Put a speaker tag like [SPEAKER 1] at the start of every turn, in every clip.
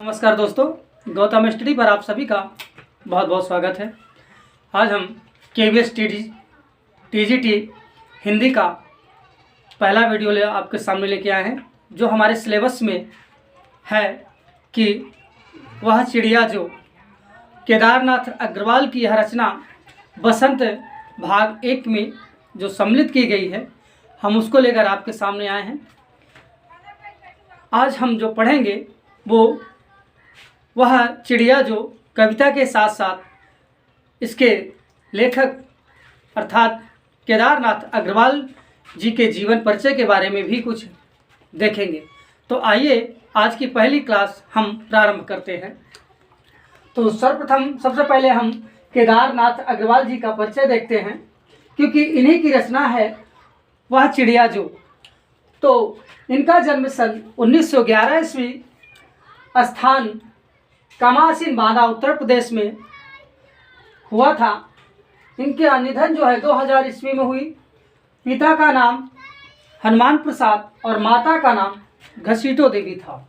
[SPEAKER 1] नमस्कार दोस्तों, गौतम स्टडी पर आप सभी का बहुत बहुत स्वागत है। आज हम KVS TGT हिंदी का पहला वीडियो आपके सामने लेके आए हैं, जो हमारे सिलेबस में है कि वह चिड़िया जो केदारनाथ अग्रवाल की यह रचना बसंत भाग 1 में जो सम्मिलित की गई है, हम उसको लेकर आपके सामने आए हैं। आज हम जो पढ़ेंगे वो वह चिड़िया जो कविता के साथ साथ इसके लेखक अर्थात केदारनाथ अग्रवाल जी के जीवन परिचय के बारे में भी कुछ देखेंगे। तो आइए आज की पहली क्लास हम प्रारंभ करते हैं। तो सर्वप्रथम सबसे पहले हम केदारनाथ अग्रवाल जी का परिचय देखते हैं, क्योंकि इन्हीं की रचना है वह चिड़िया जो। तो इनका जन्म सन 1911 ईस्वी स्थान कामासीन बांदा उत्तर प्रदेश में हुआ था। इनके निधन जो है 2000 ईस्वी में हुई। पिता का नाम हनुमान प्रसाद और माता का नाम घसीटो देवी था।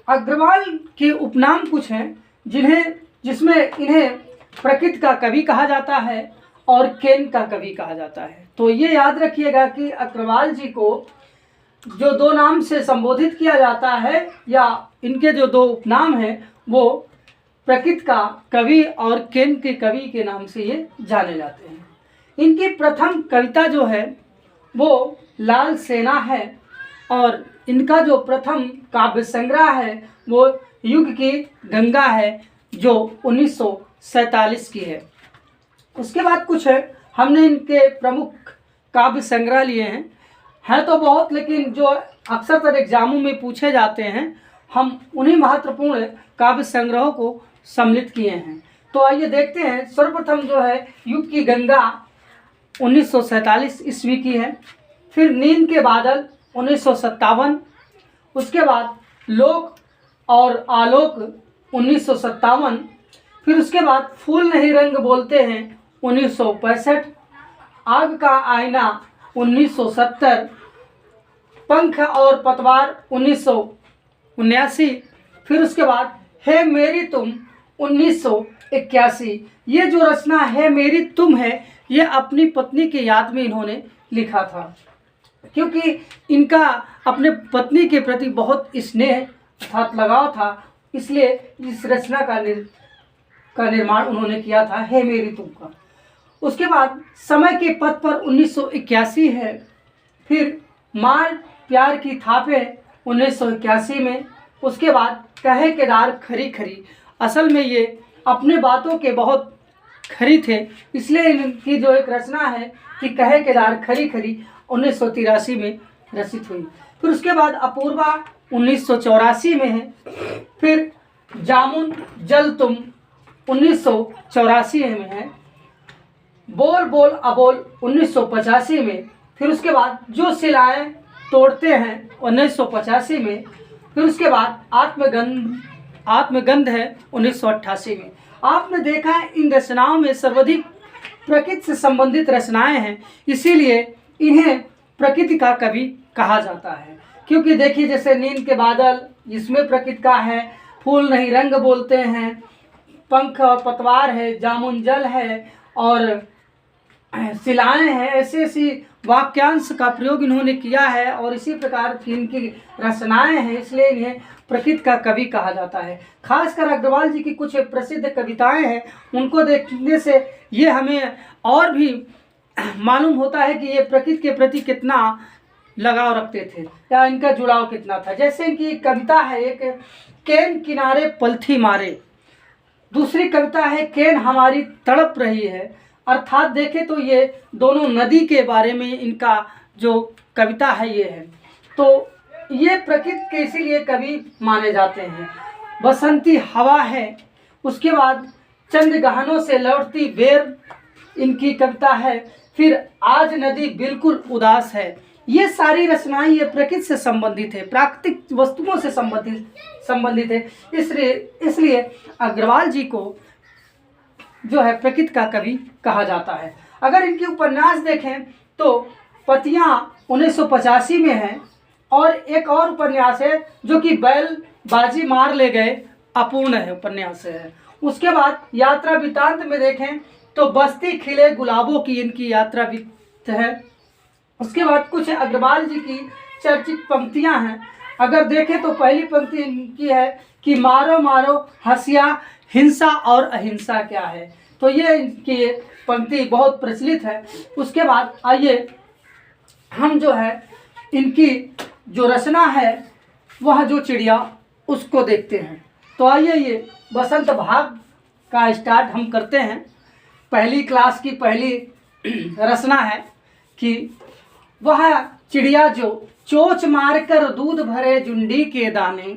[SPEAKER 1] अग्रवाल के उपनाम कुछ हैं जिसमें इन्हें प्रकृति का कवि कहा जाता है और केन का कवि कहा जाता है। तो ये याद रखिएगा कि अग्रवाल जी को जो दो नाम से संबोधित किया जाता है या इनके जो दो उपनाम हैं वो प्रकृति का कवि और केन के कवि के नाम से ये जाने जाते हैं। इनकी प्रथम कविता जो है वो लाल सेना है और इनका जो प्रथम काव्य संग्रह है वो युग की गंगा है, जो 1947 की है। उसके बाद कुछ है हमने इनके प्रमुख काव्य संग्रह लिए हैं तो बहुत, लेकिन जो अक्सर एग्जामों में पूछे जाते हैं हम उन्हीं महत्वपूर्ण काव्य संग्रहों को सम्मिलित किए हैं। तो आइए देखते हैं। सर्वप्रथम जो है युग की गंगा 1947 ईस्वी की है। फिर नींद के बादल 1957। उसके बाद लोक और आलोक 1957। फिर उसके बाद फूल नहीं रंग बोलते हैं 1965। आग का आईना 1970। पंख और पतवार 1979। फिर उसके बाद है मेरी तुम 1981। ये जो रचना है मेरी तुम है, ये अपनी पत्नी की याद में इन्होंने लिखा था, क्योंकि इनका अपने पत्नी के प्रति बहुत स्नेह अर्थात लगाव था, इसलिए इस रचना का निर्माण उन्होंने किया था, है मेरी तुम का। उसके बाद समय के पथ पर 1981 है। फिर मार प्यार की थापें 1981 में। उसके बाद कहे केदार खरी खरी। असल में ये अपने बातों के बहुत खरी थे, इसलिए इनकी जो एक रचना है कि कहे केदार खरी खरी 1983 में रचित हुई। फिर उसके बाद अपूर्वा 1984 में है। फिर जामुन जल तुम 1984 में है। बोल बोल अबोल 1985 में। फिर उसके बाद जो सिलाएं तोड़ते हैं 1985 में। फिर उसके बाद आत्मगंध है 1988 में। आपने देखा है इन रचनाओं में सर्वाधिक प्रकृति से संबंधित रचनाएं हैं, इसीलिए इन्हें प्रकृति का कवि कहा जाता है। क्योंकि देखिए जैसे नींद के बादल, इसमें प्रकृति का है। फूल नहीं रंग बोलते हैं, पंख और पतवार है, जामुन जल है और शिलाएँ हैं। ऐसी वाक्यांश का प्रयोग इन्होंने किया है और इसी प्रकार की इनकी रचनाएं हैं, इसलिए इन्हें प्रकृति का कवि कहा जाता है। खासकर अग्रवाल जी की कुछ प्रसिद्ध कविताएं हैं, उनको देखने से ये हमें और भी मालूम होता है कि ये प्रकृति के प्रति कितना लगाव रखते थे या इनका जुड़ाव कितना था। जैसे इनकी कविता है एक, केन किनारे पलथी मारे। दूसरी कविता है केन हमारी तड़प रही है। अर्थात देखें तो ये दोनों नदी के बारे में इनका जो कविता है ये है। तो ये प्रकृति के इसीलिए कवि माने जाते हैं। बसंती हवा है। उसके बाद चंद गहनों से लौटती बेर इनकी कविता है। फिर आज नदी बिल्कुल उदास है। ये सारी रचनाएं ये प्रकृति से संबंधित है, प्राकृतिक वस्तुओं से संबंधित है। इसलिए अग्रवाल जी को जो है प्रकृति का कवि कहा जाता है। अगर इनके उपन्यास देखें तो पतियाँ 1985 में है और एक और उपन्यास है जो कि बैल बाजी मार ले गए, अपूर्ण है उपन्यास है। उसके बाद यात्रा वृत्तांत में देखें तो बस्ती खिले गुलाबों की इनकी यात्रा वृत्त है। उसके बाद कुछ अग्रवाल जी की चर्चित पंक्तियां हैं। अगर देखें तो पहली पंक्ति इनकी है कि मारो मारो हंसिया, हिंसा और अहिंसा क्या है। तो ये इनकी पंक्ति बहुत प्रचलित है। उसके बाद आइए हम जो है इनकी जो रचना है वह जो चिड़िया उसको देखते हैं। तो आइए ये बसंत भाग का स्टार्ट हम करते हैं। पहली क्लास की पहली रचना है कि वह चिड़िया जो चोंच मारकर दूध भरे जुंडी के दाने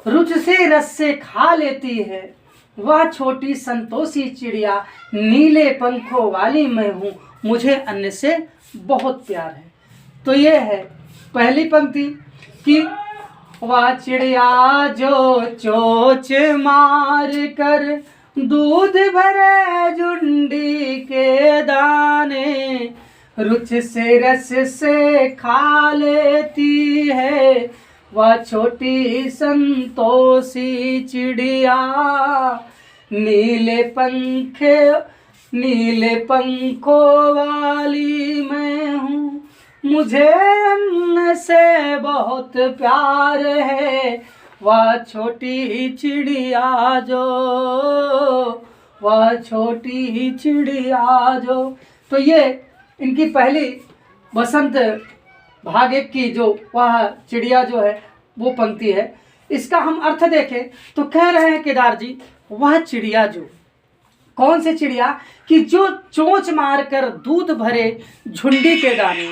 [SPEAKER 1] रुच से रस से खा लेती है, वह छोटी संतोषी चिड़िया नीले पंखों वाली मैं हूँ, मुझे अन्य से बहुत प्यार है। तो ये है पहली पंक्ति कि वह चिड़िया जो चोंच मार कर दूध भरे जुंडी के दाने रुच से रस से खा लेती है, वह छोटी संतोषी चिड़िया नीले पंखों वाली मैं हूँ, मुझे अन्न से बहुत प्यार है, वह छोटी चिड़िया जो, वह छोटी चिड़िया जो। तो ये इनकी पहली बसंत भाग एक की जो वह चिड़िया जो है वो पंक्ति है। इसका हम अर्थ देखें तो कह रहे हैं केदार जी, वह चिड़िया जो, कौन से चिड़िया कि जो चोंच मारकर दूध भरे झुंडी के दाने,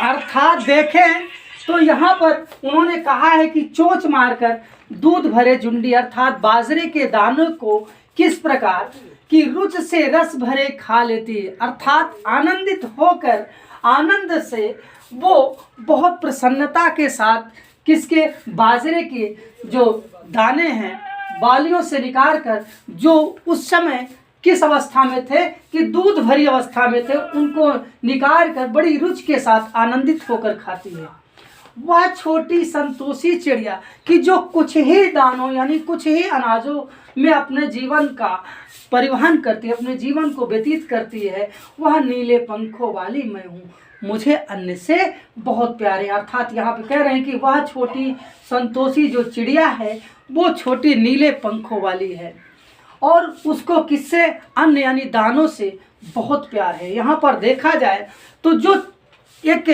[SPEAKER 1] अर्थात देखें तो यहाँ पर उन्होंने कहा है कि चोंच मारकर दूध भरे झुंडी अर्थात बाजरे के दानों को किस प्रकार कि रुच से रस भरे खा लेती है, अर्थात आनंदित होकर आनंद से वो बहुत प्रसन्नता के साथ किसके बाजरे के जो दाने हैं बालियों से निकाल कर, जो उस समय किस अवस्था में थे कि दूध भरी अवस्था में थे, उनको निकाल कर बड़ी रुचि के साथ आनंदित होकर खाती है। वह छोटी संतोषी चिड़िया कि जो कुछ ही दानों यानी कुछ ही अनाजों में अपने जीवन का परिवहन करती है, अपने जीवन को व्यतीत करती है, वह नीले पंखों वाली मैं हूँ, मुझे अन्य से बहुत प्यारे। अर्थात यहाँ पे कह रहे हैं कि वह छोटी संतोषी जो चिड़िया है वो छोटी नीले पंखों वाली है और उसको किससे, अन्न यानी दानों से बहुत प्यार है। यहाँ पर देखा जाए तो जो एक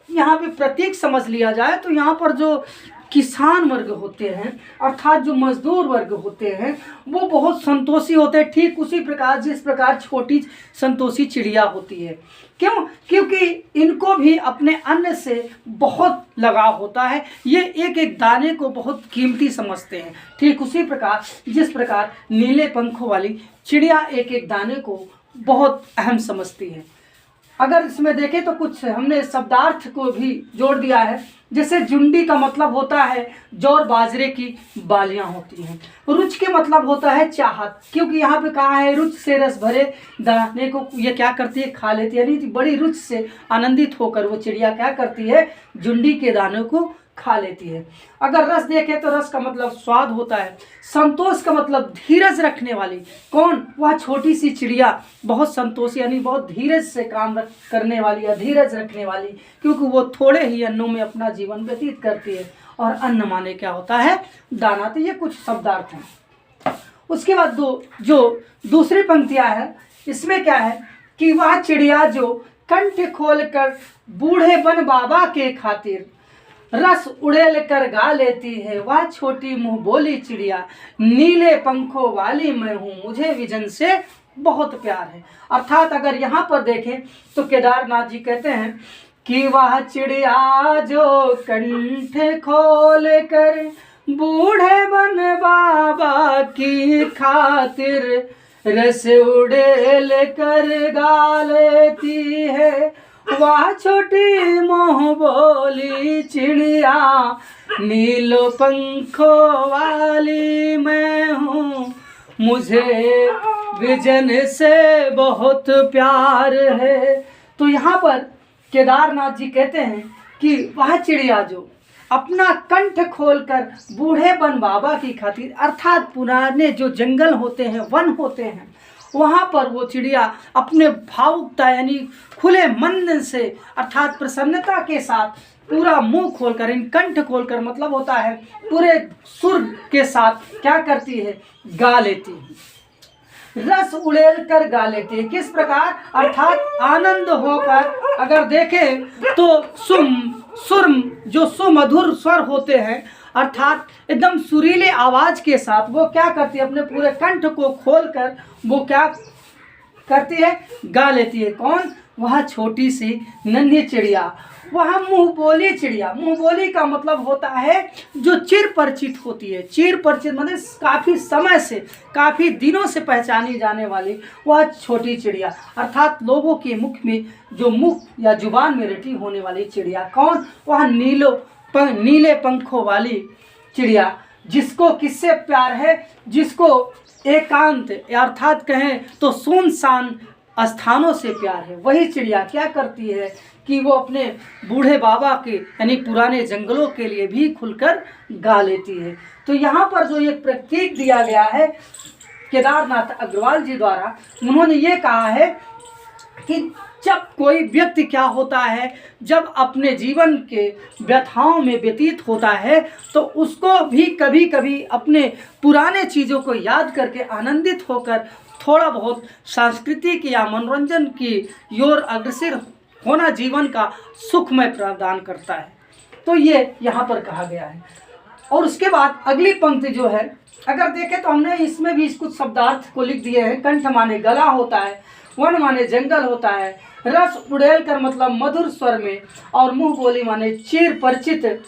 [SPEAKER 1] यहाँ पे प्रतीक समझ लिया जाए तो यहाँ पर जो किसान वर्ग होते हैं अर्थात जो मजदूर वर्ग होते हैं वो बहुत संतोषी होते हैं, ठीक उसी प्रकार जिस प्रकार छोटी संतोषी चिड़िया होती है। क्यों? क्योंकि इनको भी अपने अन्न से बहुत लगाव होता है, ये एक एक दाने को बहुत कीमती समझते हैं, ठीक उसी प्रकार जिस प्रकार नीले पंखों वाली चिड़िया एक एक दाने को बहुत अहम समझती है। अगर इसमें देखें तो कुछ हमने शब्दार्थ को भी जोड़ दिया है, जैसे जुंडी का मतलब होता है जौ और बाजरे की बालियां होती हैं, रुच के मतलब होता है चाहत, क्योंकि यहाँ पे कहा है रुच से रस भरे दाने को ये क्या करती है, खा लेती है, यानी बड़ी रुच से आनंदित होकर वो चिड़िया क्या करती है, जुंडी के दानों को खा लेती है। अगर रस देखें तो रस का मतलब स्वाद होता है, संतोष का मतलब धीरज रखने वाली, कौन, वह छोटी सी चिड़िया बहुत संतोषी यानी बहुत धीरज से काम करने वाली या धीरज रखने वाली, क्योंकि वो थोड़े ही अन्नों में अपना जीवन व्यतीत करती है और अन्न माने क्या होता है, दाना। तो ये कुछ शब्दार्थ हैं। उसके बाद जो दूसरी पंक्तियां है इसमें क्या है कि वह चिड़िया जो कंठ खोल कर बूढ़े बन बाबा के खातिर रस उड़ेल कर गा लेती है, वह छोटी मुंह बोली चिड़िया नीले पंखों वाली मैं हूँ, मुझे विजन से बहुत प्यार है। अर्थात अगर यहाँ पर देखें तो केदारनाथ जी कहते हैं कि वह चिड़िया जो कंठ खोल कर बूढ़े बन बाबा की खातिर रस उड़ेल कर गा लेती है, वह छोटी मोह बोली चिड़िया नीलो पंखों वाली मैं हूँ, मुझे विजन से बहुत प्यार है। तो यहाँ पर केदारनाथ जी कहते हैं कि वह चिड़िया जो अपना कंठ खोलकर बूढ़े वन बाबा की खातिर, अर्थात पुराने जो जंगल होते हैं, वन होते हैं, वहाँ पर वो चिड़िया अपने भावुकता यानी खुले मन से अर्थात प्रसन्नता के साथ पूरा मुंह खोलकर, इन कंठ खोलकर मतलब होता है पूरे सुर के साथ क्या करती है, गा लेती है, रस उड़ेल कर गा लेती है। किस प्रकार, अर्थात आनंद होकर। अगर देखें तो सुर जो सुमधुर स्वर होते हैं, अर्थात एकदम सुरीले आवाज के साथ वो क्या करती है, अपने पूरे कंठ को खोलकर वो क्या करती है, गा लेती है। कौन, वह छोटी सी नन्ही चिड़िया, वह मुंह बोली चिड़िया। मुंह बोली का मतलब होता है जो चिर परिचित होती है, चिर परिचित मतलब काफ़ी समय से, काफ़ी दिनों से पहचानी जाने वाली वह छोटी चिड़िया, अर्थात लोगों के मुख में जो मुख या जुबान में रटी होने वाली चिड़िया। कौन, वह नीले पंखों वाली चिड़िया, जिसको किससे प्यार है, जिसको एकांत अर्थात कहें तो सुनसान स्थानों से प्यार है। वही चिड़िया क्या करती है कि वो अपने बूढ़े बाबा के यानी पुराने जंगलों के लिए भी खुलकर गा लेती है। तो यहाँ पर जो एक प्रतीक दिया गया है केदारनाथ अग्रवाल जी द्वारा, उन्होंने ये कहा है कि जब कोई व्यक्ति क्या होता है, जब अपने जीवन के व्यथाओं में व्यतीत होता है तो उसको भी कभी कभी अपने पुराने चीज़ों को याद करके आनंदित होकर थोड़ा बहुत सांस्कृतिक या मनोरंजन की ओर अग्रसर होना जीवन का सुखमय प्रदान करता है। तो ये यहाँ पर कहा गया है। और उसके बाद अगली पंक्ति जो है, अगर देखें तो हमने इसमें भी कुछ शब्दार्थ को लिख दिए हैं। कंठ माने गला होता है, वन माने जंगल होता है, रस उड़ेल कर मतलब मधुर स्वर में, और मुंह बोली माने चिर परिचित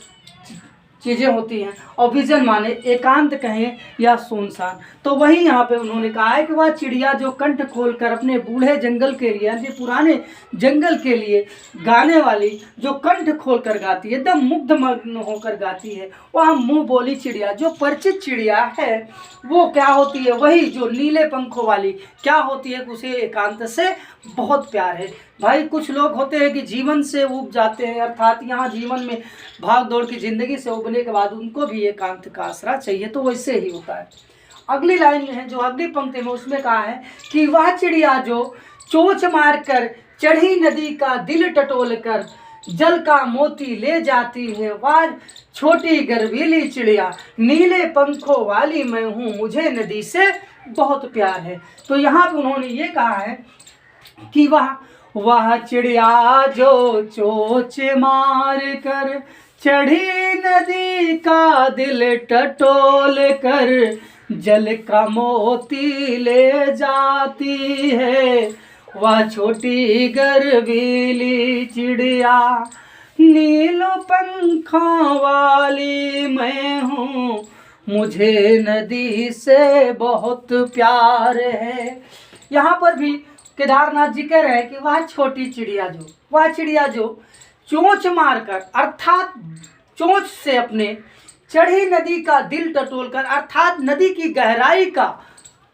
[SPEAKER 1] चीज़ें होती हैं, और विजन माने एकांत कहें या सुनसान। तो वही यहाँ पे उन्होंने कहा है कि वह चिड़िया जो कंठ खोलकर अपने बूढ़े जंगल के लिए यानी पुराने जंगल के लिए गाने वाली, जो कंठ खोलकर गाती है, एकदम मुग्धमग्न होकर गाती है, वह मुंह बोली चिड़िया जो परिचित चिड़िया है वो क्या होती है, वही जो नीले पंखों वाली क्या होती है, उसे एकांत से बहुत प्यार है। भाई कुछ लोग होते हैं कि जीवन से उब जाते हैं, अर्थात यहाँ जीवन में भाग दौड़ की ज़िंदगी से उबने के बाद उनको भी एकांत का आसरा चाहिए, तो वैसे ही होता है। अगली लाइन में है जो अगली पंक्ति में, उसमें कहा है कि वह चिड़िया जो चोंच मारकर चढ़ी नदी का दिल टटोल कर जल का मोती ले जाती है, वह छोटी गर्वीली चिड़िया नीले पंखों वाली मैं हूँ, मुझे नदी से बहुत प्यार है। तो यहाँ पर उन्होंने ये कहा है कि वह चिड़िया जो चोंच मार कर चढ़ी नदी का दिल टटोल कर जल का मोती ले जाती है, वह छोटी गर्वीली चिड़िया नीलो पंखों वाली मैं हूँ, मुझे नदी से बहुत प्यार है। यहाँ पर भी केदारनाथ जी कह रहे हैं कि वह छोटी चिड़िया जो, वह चिड़िया जो चोंच मारकर अर्थात चोंच से अपने चढ़ी नदी का दिल टटोलकर अर्थात नदी की गहराई का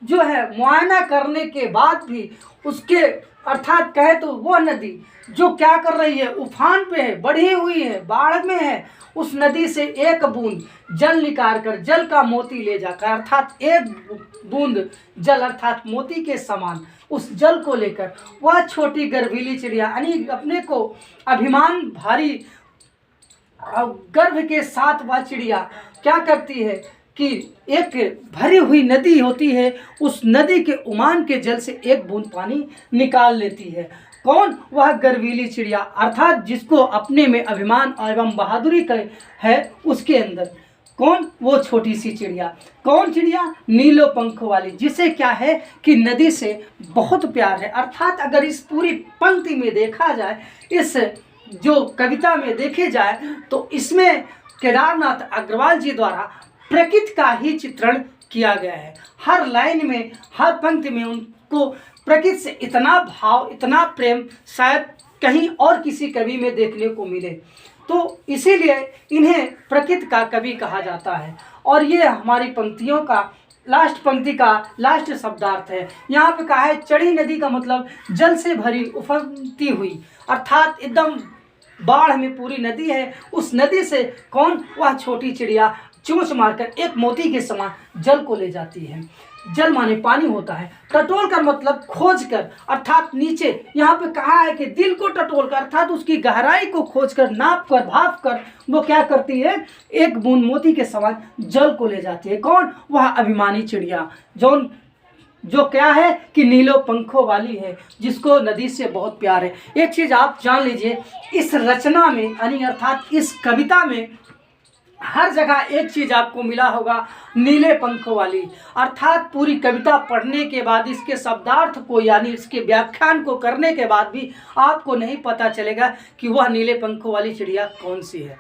[SPEAKER 1] जो है मुआयना करने के बाद भी उसके अर्थात कहे तो वह नदी जो क्या कर रही है, उफान पे है, बढ़ी हुई है, बाढ़ में है, उस नदी से एक बूंद जल निकाल कर जल का मोती ले जाकर अर्थात एक बूंद जल अर्थात मोती के समान उस जल को लेकर वह छोटी गर्वीली चिड़िया यानी अपने को अभिमान भारी गर्व के साथ वह चिड़िया क्या करती है कि एक भरी हुई नदी होती है, उस नदी के उमान के जल से एक बूंद पानी निकाल लेती है। कौन, वह गर्वीली चिड़िया अर्थात जिसको अपने में अभिमान एवं बहादुरी है उसके अंदर। कौन, वो छोटी सी चिड़िया। कौन चिड़िया, नीलो पंख वाली, जिसे क्या है कि नदी से बहुत प्यार है। अर्थात अगर इस पूरी पंक्ति में देखा जाए, इस जो कविता में देखे जाए तो इसमें केदारनाथ अग्रवाल जी द्वारा प्रकृति का ही चित्रण किया गया है। हर लाइन में, हर पंक्ति में उनको प्रकृति से इतना भाव, इतना प्रेम शायद कहीं और किसी कवि में देखने को मिले, तो इसीलिए इन्हें प्रकृति का कवि कहा जाता है। और ये हमारी पंक्तियों का लास्ट पंक्ति का लास्ट शब्दार्थ है। यहाँ पे कहा है चढ़ी नदी का मतलब जल से भरी, उफनती हुई, अर्थात एकदम बाढ़ में पूरी नदी है, उस नदी से कौन वह छोटी चिड़िया चोंच मारकर एक मोती के समान जल को ले जाती है। जल माने पानी होता है। टटोल कर मतलब खोज कर, अर्थात नीचे यहाँ पे कहा है कि दिल को टटोल कर अर्थात उसकी गहराई को खोज कर, नाप कर, भाप कर वो क्या करती है, एक बूंद मोती के समान जल को ले जाती है। कौन? वह अभिमानी चिड़िया जो क्या है कि नीलो पंखों वाली है, जिसको नदी से बहुत प्यार है। एक चीज़ आप जान लीजिए, इस रचना में यानी अर्थात इस कविता में हर जगह एक चीज़ आपको मिला होगा, नीले पंखों वाली। अर्थात पूरी कविता पढ़ने के बाद इसके शब्दार्थ को यानी इसके व्याख्यान को करने के बाद भी आपको नहीं पता चलेगा कि वह नीले पंखों वाली चिड़िया कौन सी है।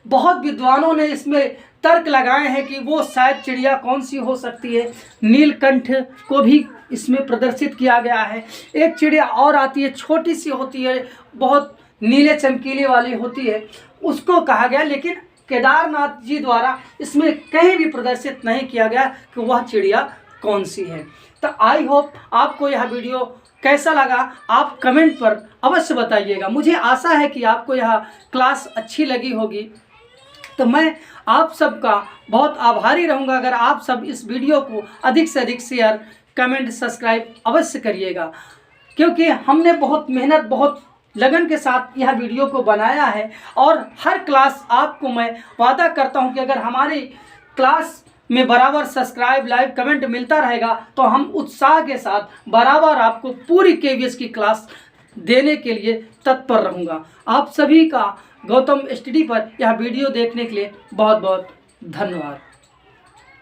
[SPEAKER 1] बहुत विद्वानों ने इसमें तर्क लगाए हैं कि वो शायद चिड़िया कौन सी हो सकती है। नीलकंठ को भी इसमें प्रदर्शित किया गया है। एक चिड़िया और आती है, छोटी सी होती है, बहुत नीले चमकीले वाली होती है, उसको कहा गया, लेकिन केदारनाथ जी द्वारा इसमें कहीं भी प्रदर्शित नहीं किया गया कि वह चिड़िया कौन सी है। तो आई होप आपको यह वीडियो कैसा लगा आप कमेंट पर अवश्य बताइएगा। मुझे आशा है कि आपको यह क्लास अच्छी लगी होगी। तो मैं आप सबका बहुत आभारी रहूँगा अगर आप सब इस वीडियो को अधिक से अधिक शेयर, कमेंट, सब्सक्राइब अवश्य करिएगा, क्योंकि हमने बहुत मेहनत, बहुत लगन के साथ यह वीडियो को बनाया है। और हर क्लास आपको मैं वादा करता हूं कि अगर हमारी क्लास में बराबर सब्सक्राइब, लाइव, कमेंट मिलता रहेगा तो हम उत्साह के साथ बराबर आपको पूरी KVS की क्लास देने के लिए तत्पर रहूँगा। आप सभी का गौतम स्टडी पर यह वीडियो देखने के लिए बहुत बहुत धन्यवाद।